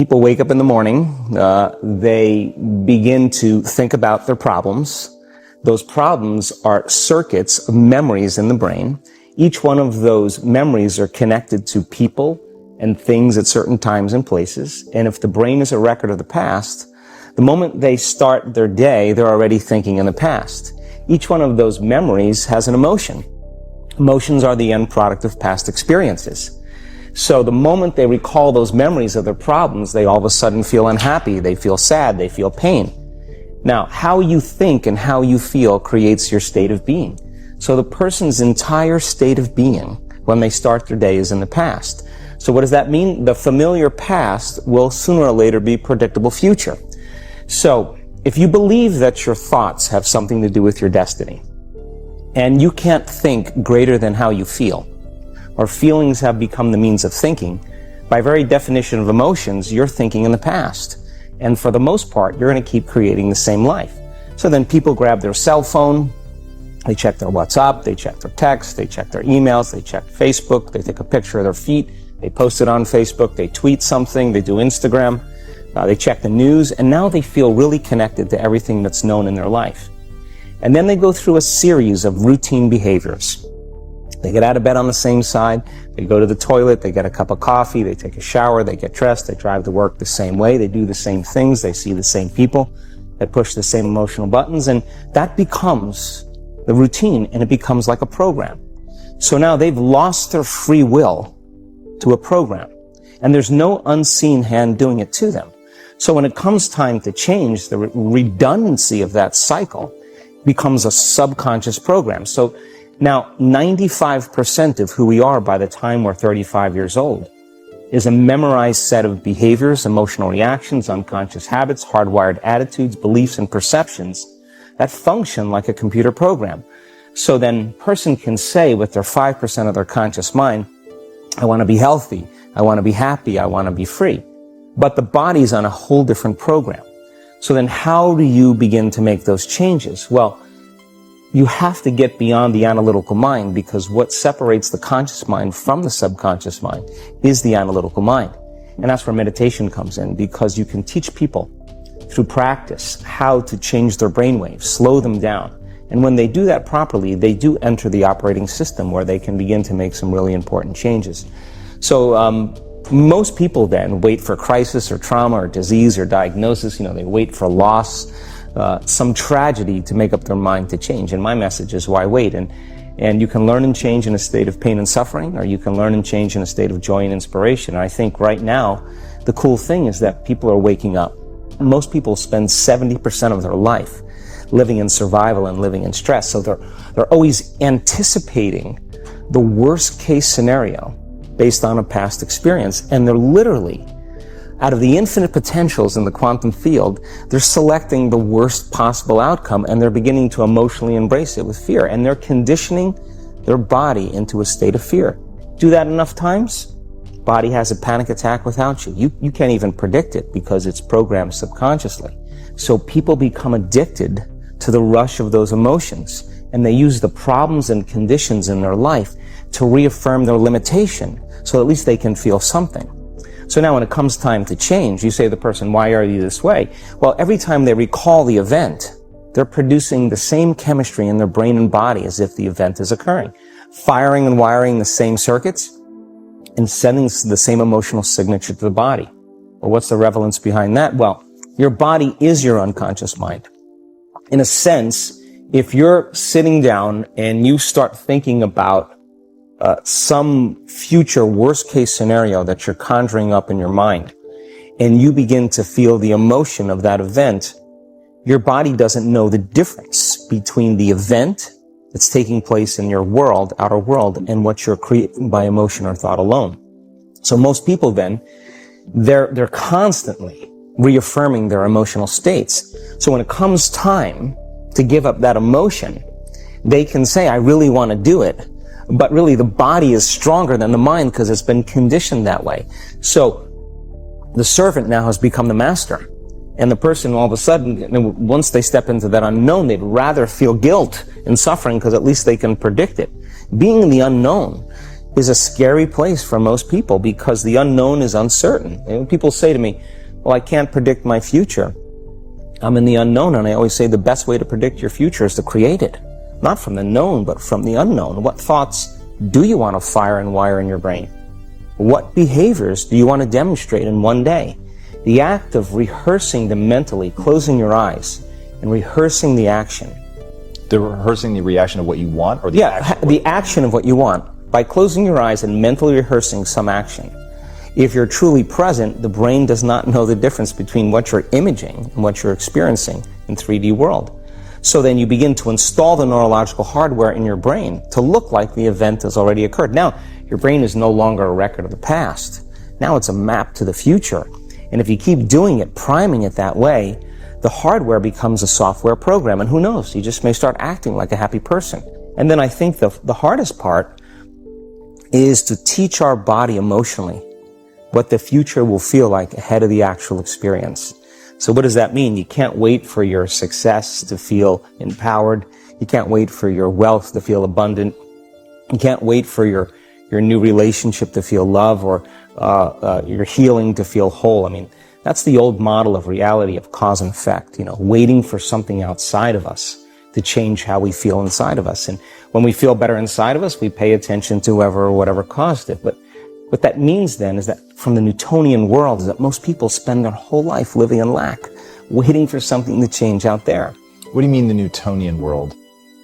people wake up in the morning, they begin to think about their problems. Those problems are circuits of memories in the brain. Each one of those memories are connected to people and things at certain times and places. And if the brain is a record of the past, the moment they start their day, they're already thinking in the past. Each one of those memories has an emotion. Emotions are the end product of past experiences. So the moment they recall those memories of their problems, they all of a sudden feel unhappy, they feel sad, they feel pain. Now, how you think and how you feel creates your state of being. So the person's entire state of being when they start their day is in the past. So what does that mean? The familiar past will sooner or later be predictable future. So if you believe that your thoughts have something to do with your destiny, and you can't think greater than how you feel, or feelings have become the means of thinking, by very definition of emotions, you're thinking in the past. And for the most part, you're going to keep creating the same life. So then people grab their cell phone, they check their WhatsApp, they check their text, they check their emails, they check Facebook, they take a picture of their feet, they post it on Facebook, they tweet something, they do Instagram, they check the news, and now they feel really connected to everything that's known in their life. And then they go through a series of routine behaviors. They get out of bed on the same side, they go to the toilet, they get a cup of coffee, they take a shower, they get dressed, they drive to work the same way, they do the same things, they see the same people, they push the same emotional buttons, and that becomes the routine, and it becomes like a program. So now they've lost their free will to a program, and there's no unseen hand doing it to them. So when it comes time to change, the redundancy of that cycle becomes a subconscious program. So now 95% of who we are by the time we're 35 years old is a memorized set of behaviors, emotional reactions, unconscious habits, hardwired attitudes, beliefs, and perceptions that function like a computer program. So then a person can say with their 5% of their conscious mind, I want to be healthy, I want to be happy, I want to be free. But the body's on a whole different program. So then how do you begin to make those changes? Well, you have to get beyond the analytical mind, because what separates the conscious mind from the subconscious mind is the analytical mind. And that's where meditation comes in, because you can teach people through practice how to change their brainwaves, slow them down. And when they do that properly, they do enter the operating system where they can begin to make some really important changes. So most people then wait for crisis or trauma or disease or diagnosis. They wait for loss, some tragedy to make up their mind to change. And my message is, why wait? And you can learn and change in a state of pain and suffering, or you can learn and change in a state of joy and inspiration. And I think right now, the cool thing is that people are waking up. Most people spend 70% of their life living in survival and living in stress. So they're always anticipating the worst case scenario based on a past experience. And they're literally, out of the infinite potentials in the quantum field, they're selecting the worst possible outcome, and they're beginning to emotionally embrace it with fear. And they're conditioning their body into a state of fear. Do that enough times, body has a panic attack without you. You can't even predict it because it's programmed subconsciously. So people become addicted to the rush of those emotions, and they use the problems and conditions in their life to reaffirm their limitation, so at least they can feel something. So now when it comes time to change, you say to the person, why are you this way? Well, every time they recall the event, they're producing the same chemistry in their brain and body as if the event is occurring, firing and wiring the same circuits and sending the same emotional signature to the body. Well, what's the relevance behind that? Well, your body is your unconscious mind. In a sense, if you're sitting down and you start thinking about some future worst case scenario that you're conjuring up in your mind, and you begin to feel the emotion of that event, your body doesn't know the difference between the event that's taking place in your world, outer world, and what you're creating by emotion or thought alone. So most people then, they're constantly reaffirming their emotional states. So when it comes time to give up that emotion, they can say, I really want to do it. But really the body is stronger than the mind because it's been conditioned that way. So the servant now has become the master. And the person all of a sudden, once they step into that unknown, they'd rather feel guilt and suffering because at least they can predict it. Being in the unknown is a scary place for most people because the unknown is uncertain. And people say to me, Well, I can't predict my future. I'm in the unknown, and I always say the best way to predict your future is to create it. Not from the known, but from the unknown. What thoughts do you want to fire and wire in your brain? What behaviors do you want to demonstrate in one day? The act of rehearsing them mentally, closing your eyes, and rehearsing the action. Rehearsing the reaction of what you want, or the action? The action of what you want. By closing your eyes and mentally rehearsing some action. If you're truly present, the brain does not know the difference between what you're imaging and what you're experiencing in 3D world. So then you begin to install the neurological hardware in your brain to look like the event has already occurred. Now, your brain is no longer a record of the past. Now it's a map to the future. And if you keep doing it, priming it that way, the hardware becomes a software program. And who knows, you just may start acting like a happy person. And then I think the hardest part is to teach our body emotionally what the future will feel like ahead of the actual experience. So what does that mean? You can't wait for your success to feel empowered. You can't wait for your wealth to feel abundant. You can't wait for your new relationship to feel love, or your healing to feel whole. I mean, that's the old model of reality, of cause and effect, waiting for something outside of us to change how we feel inside of us. And when we feel better inside of us, we pay attention to whoever or whatever caused it. But what that means then is that from the Newtonian world is that most people spend their whole life living in lack, waiting for something to change out there. What do you mean the Newtonian world?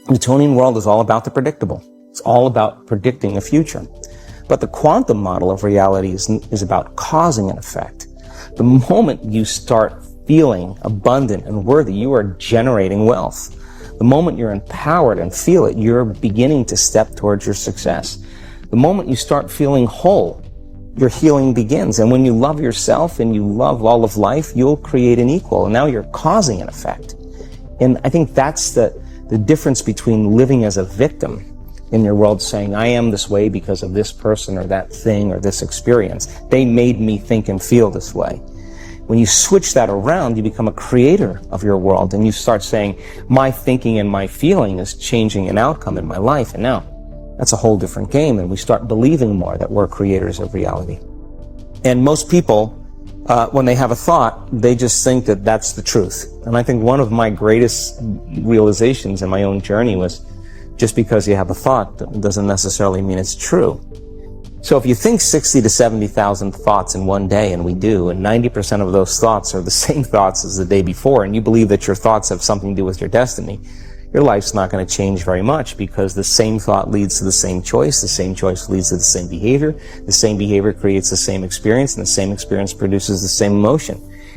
Newtonian world is all about the predictable. It's all about predicting the future. But the quantum model of reality is about causing an effect. The moment you start feeling abundant and worthy, you are generating wealth. The moment you're empowered and feel it, you're beginning to step towards your success. The moment you start feeling whole, your healing begins. And when you love yourself and you love all of life, you'll create an equal. And now you're causing an effect. And I think that's the difference between living as a victim in your world, saying, I am this way because of this person or that thing or this experience. They made me think and feel this way. When you switch that around, you become a creator of your world, and you start saying, my thinking and my feeling is changing an outcome in my life. And now that's a whole different game, and we start believing more that we're creators of reality. And most people, when they have a thought, they just think that that's the truth. And I think one of my greatest realizations in my own journey was, just because you have a thought doesn't necessarily mean it's true. So if you think 60 to 70,000 thoughts in one day, and we do, and 90% of those thoughts are the same thoughts as the day before, and you believe that your thoughts have something to do with your destiny, your life's not going to change very much, because the same thought leads to the same choice leads to the same behavior creates the same experience, and the same experience produces the same emotion.